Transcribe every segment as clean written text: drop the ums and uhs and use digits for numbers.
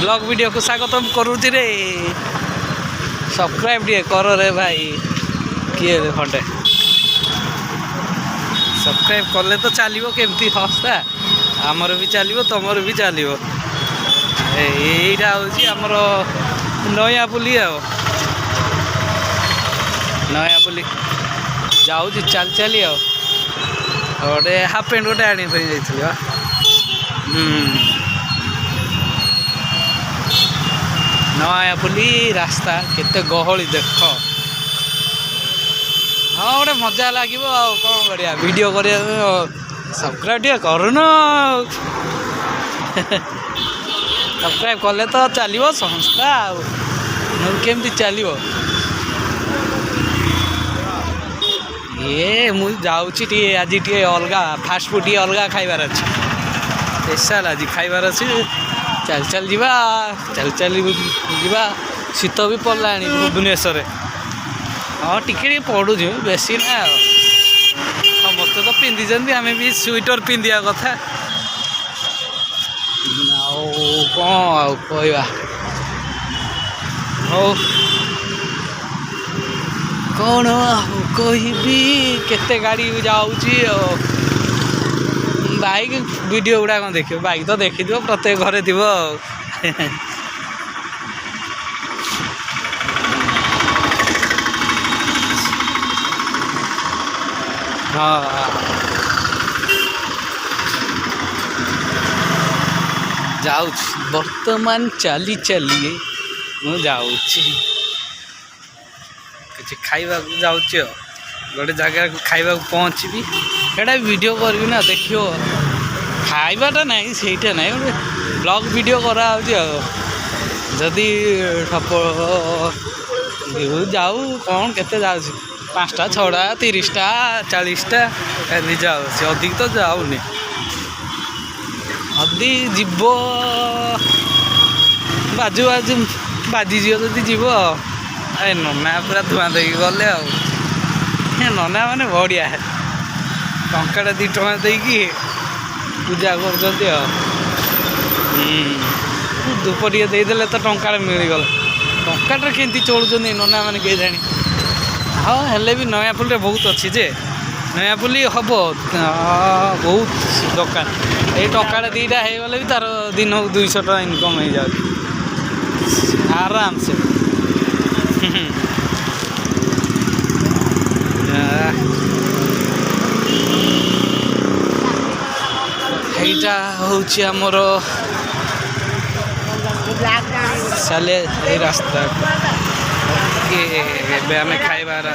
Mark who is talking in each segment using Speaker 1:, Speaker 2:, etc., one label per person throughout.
Speaker 1: Blog video को स्वागतम करूची रे सब्सक्राइब टे कर रे भाई किए रे खंडे सब्सक्राइब कले तो चलो केमती हस्ता आमर भी चलो तुमर भी चलो यहाँ हूँ आमर नयापुली नयापुली जाऊँ चल चली गोटे हाफ पैंट गोटे आने जाइए नयापुली रास्ता केते गहली देख हाँ गोटे मजा लगे कौन करिया वीडियो करिया सब्सक्राइब टे करून सब्सक्राइब कले तो चलो संस्था केमती चलो ये मुझे जाऊँगी आज टे अलग फास्ट फूड टे अलग खाइबार अच्छे स्पेशल आज खाइबार अच्छे चल चल जीवा चल चल जीवा शीत भी पड़ला भुवनेश्वर हाँ टिके पड़ू बेसी ना समस्त तो पिंधि आम भी स्वेटर पिंधिया कथा कौन कहवा हो कौन कहबी केते गाड़ी जाऊँगी बाइक वीडियो गुड़ा कौन देख बाइक तो देखी थो प्रत्येक घरे थी हाँ जाऊँ बर्तमान चली चलिए मुझे कि खाइबा जाऊँ गोटे जगह खाइबा पहुँची एटा वीडियो करी ना देखियो खाइबाटा ना सहीटा ना गोटे ब्लॉग वीडियो करा जदि जाऊ कौन केते जाऊँ 5टा 6टा 30टा 40टा एमती जाऊँ अधिक तो जाऊनी अदी जीव बाजू बाजू बाजिज जदि जीव ए नना पूरा धुआं देकी गले नना माने बढ़िया टंकाटा 2 टଙ୍କା देकी पूजा कर धूप टे देदेले तो टंका मिलगला टंकाटे केमती चलुँच नना मैंने किए जानी हाँ हेल्ले भी नयापुल बहुत अच्छी जे नयापुली हम बहुत दुकान ये टंकाटे 2टा होगले भी तार दिन को 200 टଙ୍କା इनकम हो जाए आराम से এইটা হচ্ছে আমার সালে এই রাস্তা ଏବେ ଆମେ ଖାଇବାର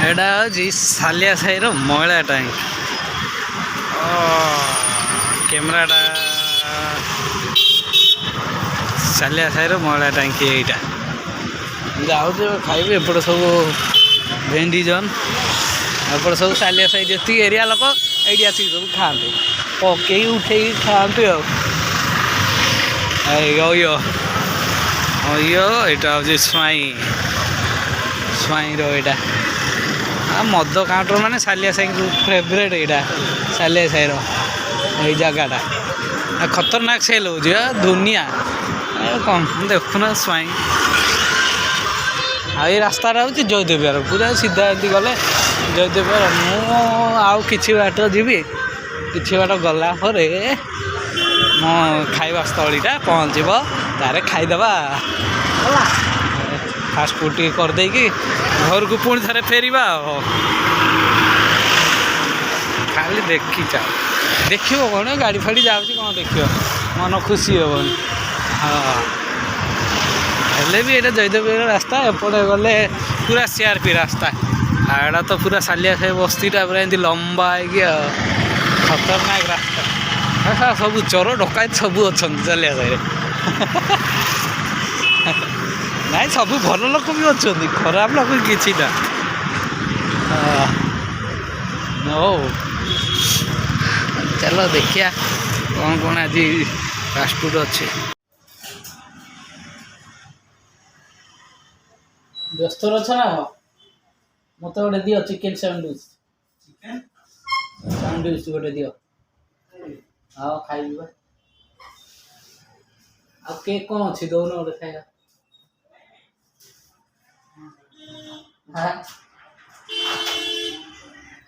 Speaker 1: ଏଇଟା ହେଉଛି ସାଲିଆ ସାହିର ମଇଳା ଟ୍ୟାଙ୍କ କ୍ୟାମେରାଟା सालिया साइर मईला टांकी यहाँ जाऊँ खाइबे एपटे सब भेंडी जन एपटे सब सालिया साइड जी एरिया लोक ये आसिक सब खाते पकई उठे खाते यो यहाँ हूँ स्वाई स्वाई रहा मद काउंटर माने सालिया साई फेवरेट यहाँ सालिया साइर ये जगहटा खतरनाक सेल हो दुनिया कौन देखुना स्वाई आई रास्ता हूँ जयदेव पूरा सीधा एमती गले जयदेव मुझे कि बाट जीवी कि बाट गला मो खाइबा स्थलीटा पहुँचब तारे खाईदे फास्ट फूड टी करदे कि घर को पुणी थे फेरवा खाली देखी चाह देख कौन गाड़ी फाड़ी जाऊँगी कौन देख मन खुशी हेनी हाँ हेल्ले भी ये जयदेव रास्ता एपटे गले पूरा सीआरपी रास्ता आड़ा तो पूरा सालिया साई बस्तीटा पूरा एमती लंबा है खतरनाक रास्ता सब चोर डकायत सब अच्छा सालिया साई ना सब भल लोक भी अच्छा खराब लोक कि चलो देखिया कौन कौन आज फास्ट फूड अच्छे ବ୍ୟସ୍ତ ଅଛ ନା କଣ? ମତେ ଗୋଟେ ଦିଅ ଚିକେନ ସ୍ୟାଣ୍ଡୱିଚ। ସ୍ୟାଣ୍ଡୱିଚ ଗୋଟେ ଦିଅ। ଆଉ ଖାଇବି ବା। ଆଉ କେକ୍ କଣ ଅଛି ଦଉନ ଗୋଟେ ଖାଇବା। ହଁ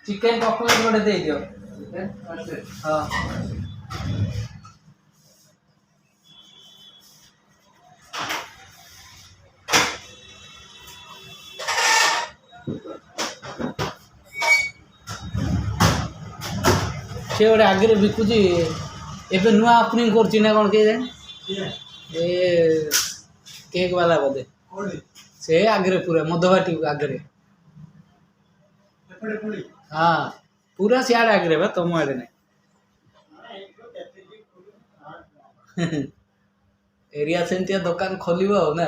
Speaker 1: ଚିକେନ ପକୋଡା ଗୋଟେ ଦେଇଦିଅ। ହଁ ସେ ଗୋଟେ ଆଗରେ ବିକୁଛି ଏବେ ନୂଆ ଓପନିଂ କରୁଛି ନା କଣ କେଜାଣି ଏ କେକ୍ ବାଲା ବୋଧେ ସେ ଆଗରେ ପୁରା ମଧୁବାଟି ଆଗରେ ହଁ ପୁରା ସିଆଡେ ଆଗରେ ବା ତମ ଆଡେ ନାହିଁ ଏରିଆ ସେମିତିଆ ଦୋକାନ ଖୋଲିବ ଆଉ ନା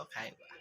Speaker 1: ଖାଇବା